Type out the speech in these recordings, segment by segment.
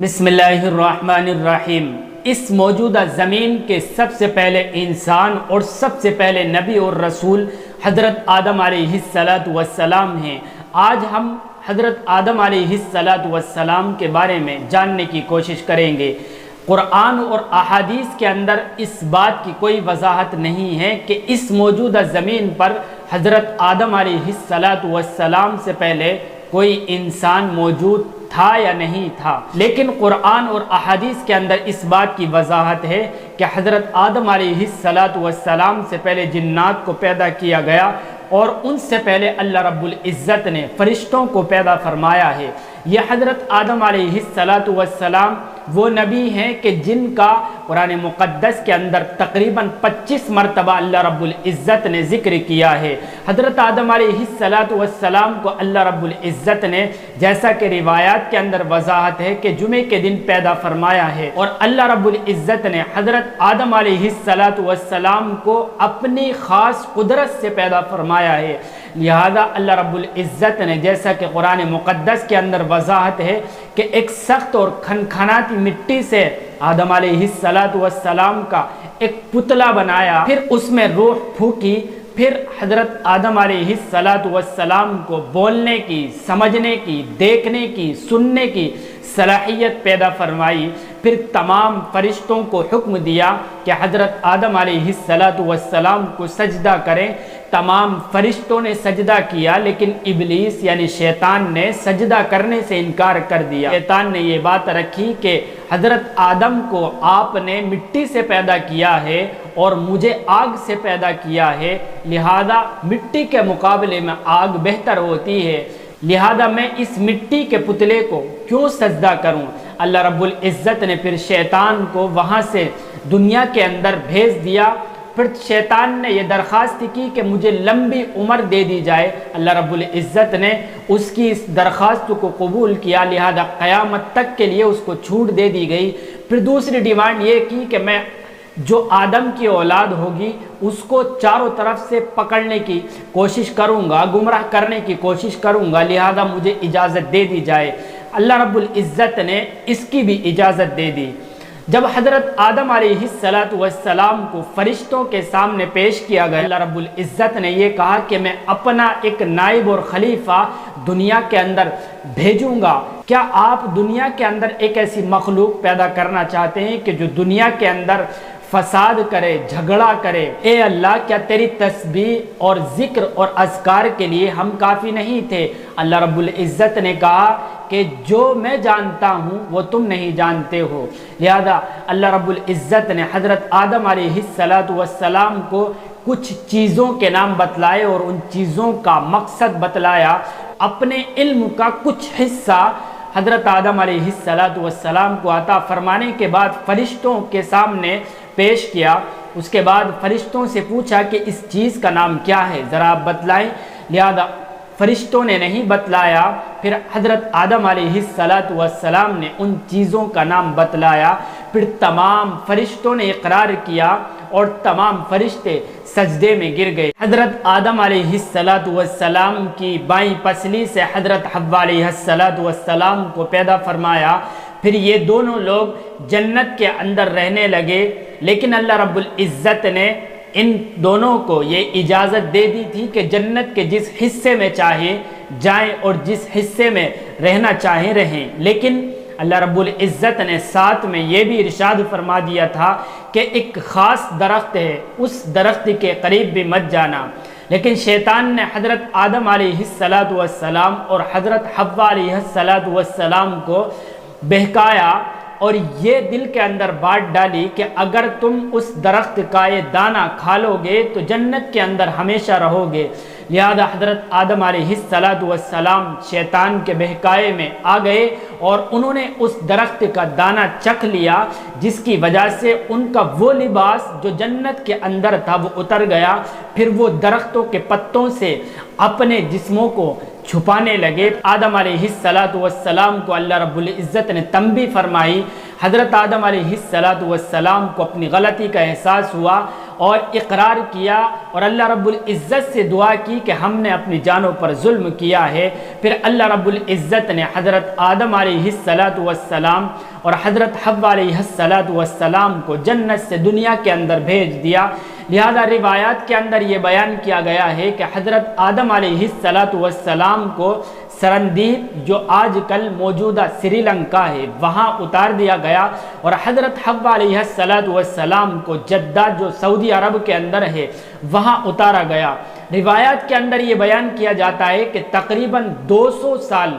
بسم اللہ الرحمن الرحیم۔ اس موجودہ زمین کے سب سے پہلے انسان اور سب سے پہلے نبی اور رسول حضرت آدم علیہ السلام ہیں۔ آج ہم حضرت آدم علیہ السلام کے بارے میں جاننے کی کوشش کریں گے۔ قرآن اور احادیث کے اندر اس بات کی کوئی وضاحت نہیں ہے کہ اس موجودہ زمین پر حضرت آدم علیہ السلام سے پہلے کوئی انسان موجود تھا یا نہیں تھا، لیکن قرآن اور احادیث کے اندر اس بات کی وضاحت ہے کہ حضرت آدم علیہ السلام سے پہلے جنات کو پیدا کیا گیا اور ان سے پہلے اللہ رب العزت نے فرشتوں کو پیدا فرمایا ہے۔ یہ حضرت آدم علیہ السلام وہ نبی ہیں کہ جن کا قرآن مقدس کے اندر تقریباً 25 مرتبہ اللہ رب العزت نے ذکر کیا ہے۔ حضرت آدم علیہ السلام کو اللہ رب العزت نے، جیسا کہ روایات کے اندر وضاحت ہے، کہ جمعے کے دن پیدا فرمایا ہے، اور اللہ رب العزت نے حضرت آدم علیہ السلام کو اپنی خاص قدرت سے پیدا فرمایا ہے۔ لہذا اللہ رب العزت نے، جیسا کہ قرآن مقدس کے اندر وضاحت ہے، کہ ایک سخت اور کھنکھناتی مٹی سے آدم علیہ السلام کا ایک پتلا بنایا، پھر اس میں روح پھونکی، پھر حضرت آدم علیہ السلام کو بولنے کی، سمجھنے کی، دیکھنے کی، سننے کی صلاحیت پیدا فرمائی، پھر تمام فرشتوں کو حکم دیا کہ حضرت آدم علیہ السلام کو سجدہ کریں۔ تمام فرشتوں نے سجدہ کیا، لیکن ابلیس یعنی شیطان نے سجدہ کرنے سے انکار کر دیا۔ شیطان نے یہ بات رکھی کہ حضرت آدم کو آپ نے مٹی سے پیدا کیا ہے اور مجھے آگ سے پیدا کیا ہے، لہذا مٹی کے مقابلے میں آگ بہتر ہوتی ہے، لہذا میں اس مٹی کے پتلے کو کیوں سجدہ کروں؟ اللہ رب العزت نے پھر شیطان کو وہاں سے دنیا کے اندر بھیج دیا۔ پھر شیطان نے یہ درخواست کی کہ مجھے لمبی عمر دے دی جائے۔ اللہ رب العزت نے اس کی اس درخواست کو قبول کیا، لہذا قیامت تک کے لیے اس کو چھوٹ دے دی گئی۔ پھر دوسری ڈیمانڈ یہ کی کہ میں جو آدم کی اولاد ہوگی اس کو چاروں طرف سے پکڑنے کی کوشش کروں گا، گمراہ کرنے کی کوشش کروں گا، لہذا مجھے اجازت دے دی جائے۔ اللہ رب العزت نے اس کی بھی اجازت دے دی۔ جب حضرت آدم علیہ السلام کو فرشتوں کے سامنے پیش کیا گیا، اللہ رب العزت نے یہ کہا کہ میں اپنا ایک نائب اور خلیفہ دنیا کے اندر بھیجوں گا۔ کیا آپ دنیا کے اندر ایک ایسی مخلوق پیدا کرنا چاہتے ہیں کہ جو دنیا کے اندر فساد کرے، جھگڑا کرے؟ اے اللہ، کیا تیری تسبیح اور ذکر اور اذکار کے لیے ہم کافی نہیں تھے؟ اللہ رب العزت نے کہا کہ جو میں جانتا ہوں وہ تم نہیں جانتے ہو۔ لہذا اللہ رب العزت نے حضرت آدم علیہ السلام کو کچھ چیزوں کے نام بتلائے اور ان چیزوں کا مقصد بتلایا۔ اپنے علم کا کچھ حصہ حضرت آدم علیہ السلام کو عطا فرمانے کے بعد فرشتوں کے سامنے پیش کیا۔ اس کے بعد فرشتوں سے پوچھا کہ اس چیز کا نام کیا ہے، ذرا آپ بتلائیں۔ لہذا فرشتوں نے نہیں بتلایا۔ پھر حضرت آدم علیہ السلام نے ان چیزوں کا نام بتلایا۔ پھر تمام فرشتوں نے اقرار کیا اور تمام فرشتے سجدے میں گر گئے۔ حضرت آدم علیہ السلام کی بائیں پسلی سے حضرت حوا علیہ السلام کو پیدا فرمایا۔ پھر یہ دونوں لوگ جنت کے اندر رہنے لگے، لیکن اللہ رب العزت نے ان دونوں کو یہ اجازت دے دی تھی کہ جنت کے جس حصے میں چاہیں جائیں اور جس حصے میں رہنا چاہیں رہیں، لیکن اللہ رب العزت نے ساتھ میں یہ بھی ارشاد فرما دیا تھا کہ ایک خاص درخت ہے، اس درخت کے قریب بھی مت جانا۔ لیکن شیطان نے حضرت آدم علیہ السلام اور حضرت حوا علیہ السلام کو بہکایا اور یہ دل کے اندر بات ڈالی کہ اگر تم اس درخت کا یہ دانہ کھا لو گے تو جنت کے اندر ہمیشہ رہو گے۔ لہذا حضرت آدم علیہ السلام شیطان کے بہکائے میں آ گئے اور انہوں نے اس درخت کا دانہ چکھ لیا، جس کی وجہ سے ان کا وہ لباس جو جنت کے اندر تھا وہ اتر گیا۔ پھر وہ درختوں کے پتوں سے اپنے جسموں کو چھپانے لگے۔ آدم علیہ السلام کو اللہ رب العزت نے تنبیہ فرمائی۔ حضرت آدم علیہ السلام کو اپنی غلطی کا احساس ہوا اور اقرار کیا اور اللہ رب العزت سے دعا کی کہ ہم نے اپنی جانوں پر ظلم کیا ہے، پھر اللہ رب العزت نے حضرت آدم علیہ السلام اور حضرت حوا علیہ السلام کو جنت سے دنیا کے اندر بھیج دیا۔ لہذا روایات کے اندر یہ بیان کیا گیا ہے کہ حضرت آدم علیہ السلام کو سرندیپ جو آج کل موجودہ سری لنکا ہے وہاں اتار دیا گیا، اور حضرت حوا علیہ السلام کو جدہ جو سعودی عرب کے اندر ہے وہاں اتارا گیا۔ روایات کے اندر یہ بیان کیا جاتا ہے کہ تقریباً 200 سال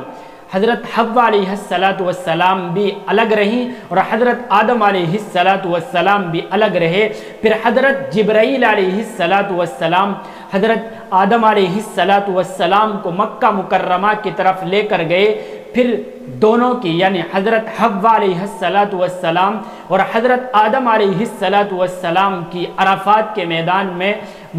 حضرت حوا علیہ السلام بھی الگ رہیں اور حضرت آدم علیہ السلام بھی الگ رہے۔ پھر حضرت جبرائیل علیہ السلام حضرت آدم علیہ السلام کو مکہ مکرمہ کی طرف لے کر گئے، پھر دونوں کی یعنی حضرت حوا علیہ السلام اور حضرت آدم علیہ السلام کی عرفات کے میدان میں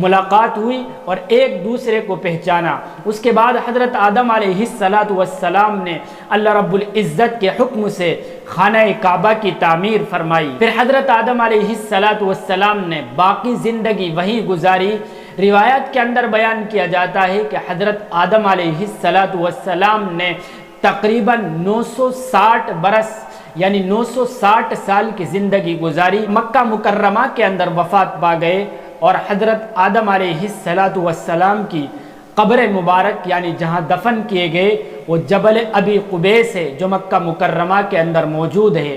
ملاقات ہوئی اور ایک دوسرے کو پہچانا۔ اس کے بعد حضرت آدم علیہ السلام نے اللہ رب العزت کے حکم سے خانہ کعبہ کی تعمیر فرمائی۔ پھر حضرت آدم علیہ السلام نے باقی زندگی وہی گزاری۔ روایات کے اندر بیان کیا جاتا ہے کہ حضرت آدم علیہ السلام نے تقریباً 960 برس یعنی 960 سال کی زندگی گزاری، مکہ مکرمہ کے اندر وفات پا گئے، اور حضرت آدم علیہ السلام کی قبر مبارک یعنی جہاں دفن کیے گئے وہ جبل ابی قبیس ہے جو مکہ مکرمہ کے اندر موجود ہے۔